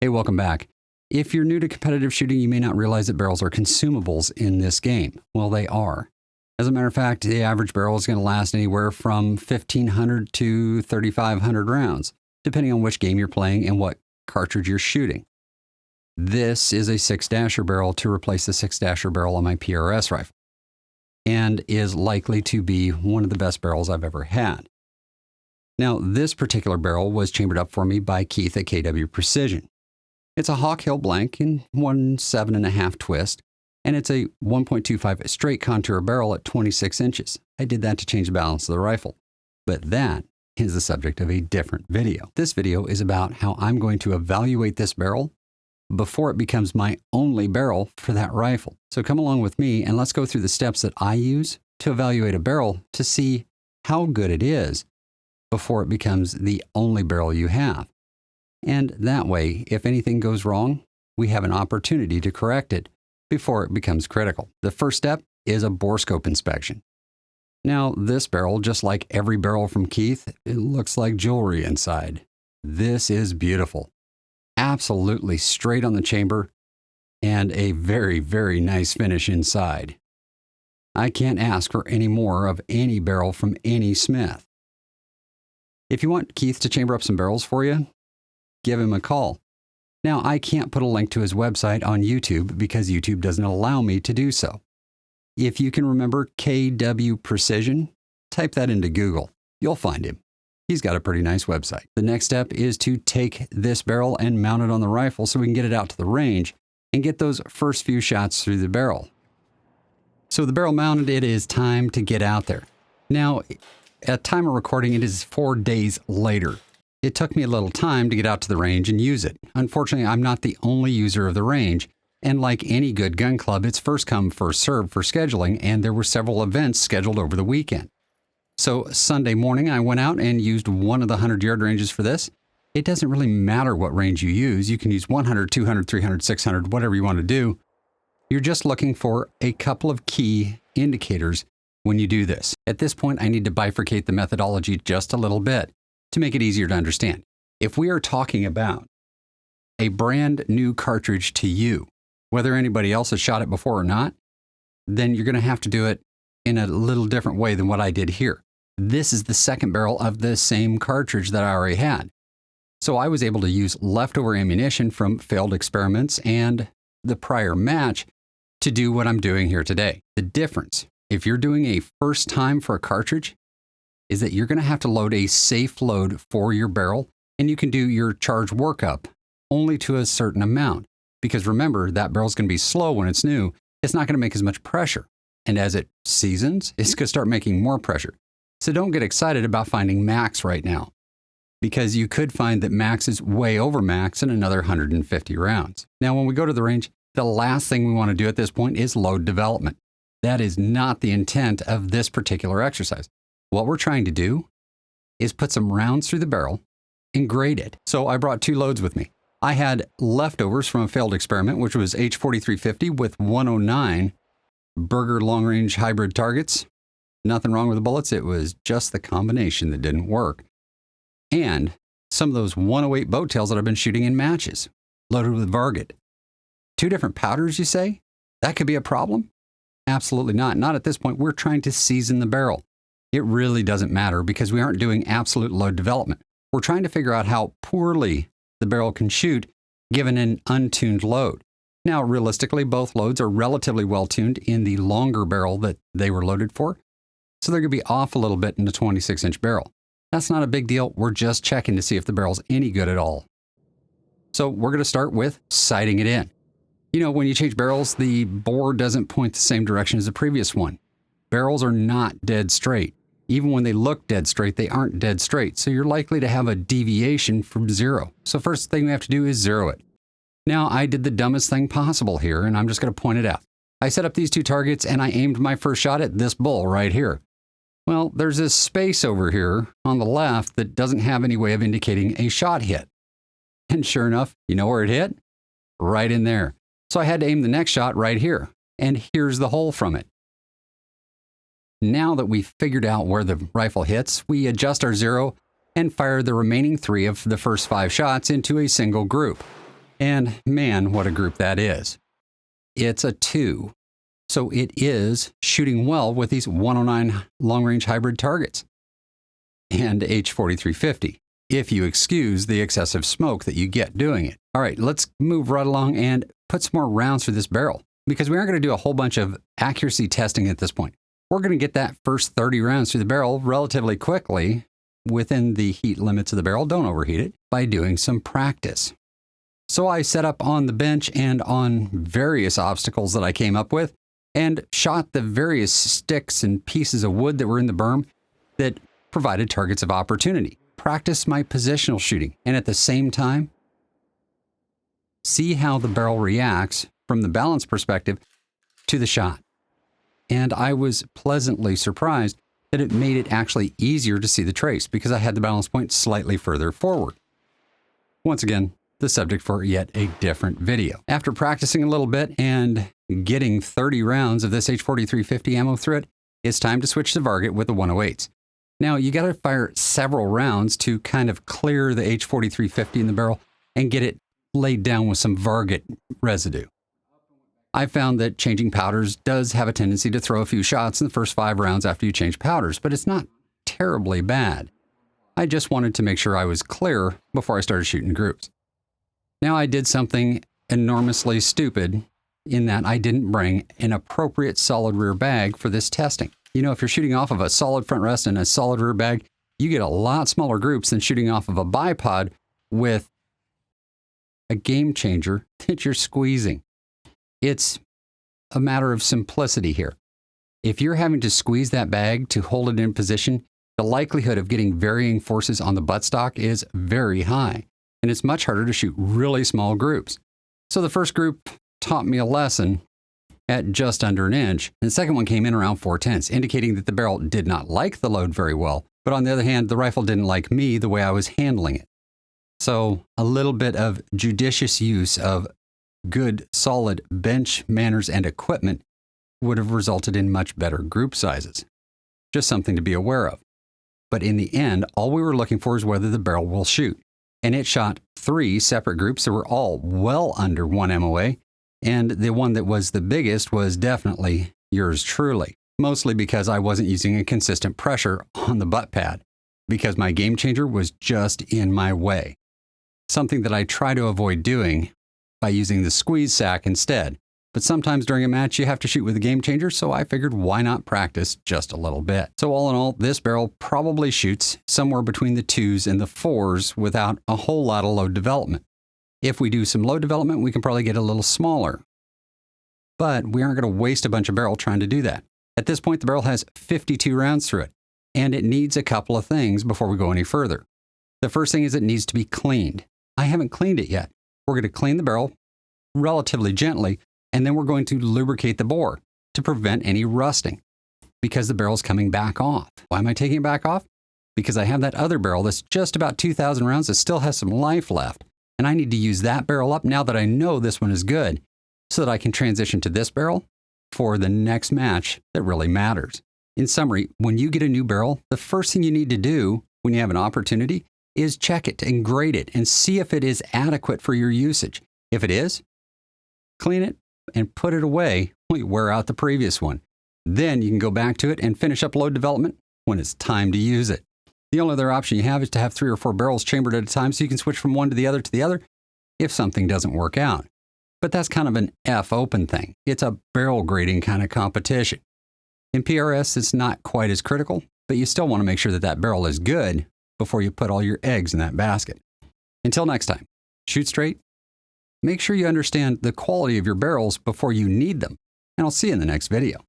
Hey, welcome back. If you're new to competitive shooting, you may not realize that barrels are consumables in this game. Well, they are. As a matter of fact, the average barrel is going to last anywhere from 1,500 to 3,500 rounds, depending on which game you're playing and what cartridge you're shooting. This is a 6-dasher barrel to replace the 6-dasher barrel on my PRS rifle, and is likely to be one of the best barrels I've ever had. Now, this particular barrel was chambered up for me by Keith at KW Precision. It's a Hawk Hill blank in 1.7.5 twist, and it's a 1.25 straight contour barrel at 26 inches. I did that to change the balance of the rifle, but that is the subject of a different video. This video is about how I'm going to evaluate this barrel before it becomes my only barrel for that rifle. So come along with me and let's go through the steps that I use to evaluate a barrel to see how good it is before it becomes the only barrel you have. And that way, if anything goes wrong, we have an opportunity to correct it before it becomes critical. The first step is a bore scope inspection. Now, this barrel, just like every barrel from Keith, it looks like jewelry inside. This is beautiful. Absolutely straight on the chamber and a very, very nice finish inside. I can't ask for any more of any barrel from any smith. If you want Keith to chamber up some barrels for you, give him a call. Now, I can't put a link to his website on YouTube because YouTube doesn't allow me to do so. If you can remember KW Precision, type that into Google. You'll find him. He's got a pretty nice website. The next step is to take this barrel and mount it on the rifle so we can get it out to the range and get those first few shots through the barrel. So the barrel mounted, it is time to get out there. Now, at time of recording, it is 4 days later. It took me a little time to get out to the range and use it. Unfortunately, I'm not the only user of the range. And like any good gun club, it's first come, first served for scheduling, and there were several events scheduled over the weekend. So Sunday morning, I went out and used one of the 100-yard ranges for this. It doesn't really matter what range you use. You can use 100, 200, 300, 600, whatever you want to do. You're just looking for a couple of key indicators when you do this. At this point, I need to bifurcate the methodology just a little bit to make it easier to understand. If we are talking about a brand new cartridge to you, whether anybody else has shot it before or not, then you're going to have to do it in a little different way than what I did here. This is the second barrel of the same cartridge that I already had. So I was able to use leftover ammunition from failed experiments and the prior match to do what I'm doing here today. The difference, if you're doing a first time for a cartridge, is that you're going to have to load a safe load for your barrel, and you can do your charge workup only to a certain amount. Because remember, that barrel's going to be slow when it's new. It's not going to make as much pressure. And as it seasons, it's going to start making more pressure. So don't get excited about finding max right now, because you could find that max is way over max in another 150 rounds. Now, when we go to the range, the last thing we want to do at this point is load development. That is not the intent of this particular exercise. What we're trying to do is put some rounds through the barrel and grade it. So I brought 2 loads with me. I had leftovers from a failed experiment, which was H4350 with 109 Berger long-range hybrid targets. Nothing wrong with the bullets. It was just the combination that didn't work. And some of those 108 boat tails that I've been shooting in matches, loaded with Varget. 2 different powders, you say? That could be a problem? Absolutely not. Not at this point. We're trying to season the barrel. It really doesn't matter because we aren't doing absolute load development. We're trying to figure out how poorly the barrel can shoot given an untuned load. Now, realistically, both loads are relatively well tuned in the longer barrel that they were loaded for. So they're going to be off a little bit in the 26-inch barrel. That's not a big deal. We're just checking to see if the barrel's any good at all. So we're going to start with sighting it in. You know, when you change barrels, the bore doesn't point the same direction as the previous one. Barrels are not dead straight. Even when they look dead straight, they aren't dead straight. So you're likely to have a deviation from zero. So first thing we have to do is zero it. Now, I did the dumbest thing possible here, and I'm just going to point it out. I set up these 2 targets, and I aimed my first shot at this bull right here. Well, there's this space over here on the left that doesn't have any way of indicating a shot hit. And sure enough, you know where it hit? Right in there. So I had to aim the next shot right here. And here's the hole from it. Now that we've figured out where the rifle hits, we adjust our zero and fire the remaining 3 of the first 5 shots into a single group. And man, what a group that is. It's a 2. So it is shooting well with these 109 long-range hybrid targets and H-4350, if you excuse the excessive smoke that you get doing it. All right, let's move right along and put some more rounds through this barrel, because we aren't going to do a whole bunch of accuracy testing at this point. We're going to get that first 30 rounds through the barrel relatively quickly within the heat limits of the barrel. Don't overheat it, by doing some practice. So I set up on the bench and on various obstacles that I came up with and shot the various sticks and pieces of wood that were in the berm that provided targets of opportunity. Practice my positional shooting, and at the same time, see how the barrel reacts from the balance perspective to the shot. And I was pleasantly surprised that it made it actually easier to see the trace because I had the balance point slightly further forward. Once again, the subject for yet a different video. After practicing a little bit and getting 30 rounds of this H-4350 ammo through it, it's time to switch to Varget with the 108s. Now, you got to fire several rounds to kind of clear the H-4350 in the barrel and get it laid down with some Varget residue. I found that changing powders does have a tendency to throw a few shots in the first 5 rounds after you change powders, but it's not terribly bad. I just wanted to make sure I was clear before I started shooting groups. Now, I did something enormously stupid in that I didn't bring an appropriate solid rear bag for this testing. You know, if you're shooting off of a solid front rest and a solid rear bag, you get a lot smaller groups than shooting off of a bipod with a game changer that you're squeezing. It's a matter of simplicity here. If you're having to squeeze that bag to hold it in position, the likelihood of getting varying forces on the buttstock is very high, and it's much harder to shoot really small groups. So the first group taught me a lesson at just under an inch, and the second one came in around 4/10, indicating that the barrel did not like the load very well, but on the other hand, the rifle didn't like me the way I was handling it. So a little bit of judicious use of good, solid bench manners and equipment would have resulted in much better group sizes. Just something to be aware of. But in the end, all we were looking for is whether the barrel will shoot. And it shot 3 separate groups that were all well under 1 MOA, and the one that was the biggest was definitely yours truly, mostly because I wasn't using a consistent pressure on the butt pad, because my game changer was just in my way. Something that I try to avoid doing by using the squeeze sack instead. But sometimes during a match, you have to shoot with a game changer, so I figured why not practice just a little bit. So all in all, this barrel probably shoots somewhere between the 2s and the 4s without a whole lot of load development. If we do some load development, we can probably get a little smaller. But we aren't going to waste a bunch of barrel trying to do that. At this point, the barrel has 52 rounds through it, and it needs a couple of things before we go any further. The first thing is it needs to be cleaned. I haven't cleaned it yet. We're going to clean the barrel relatively gently, and then we're going to lubricate the bore to prevent any rusting because the barrel's coming back off. Why am I taking it back off? Because I have that other barrel that's just about 2,000 rounds that still has some life left, and I need to use that barrel up now that I know this one is good so that I can transition to this barrel for the next match that really matters. In summary, when you get a new barrel, the first thing you need to do when you have an opportunity is check it and grade it and see if it is adequate for your usage. If it is, clean it and put it away when you wear out the previous one. Then you can go back to it and finish up load development when it's time to use it. The only other option you have is to have 3 or 4 barrels chambered at a time so you can switch from one to the other if something doesn't work out. But that's kind of an F-open thing. It's a barrel grading kind of competition. In PRS, it's not quite as critical, but you still want to make sure that that barrel is good before you put all your eggs in that basket. Until next time, shoot straight. Make sure you understand the quality of your barrels before you need them, and I'll see you in the next video.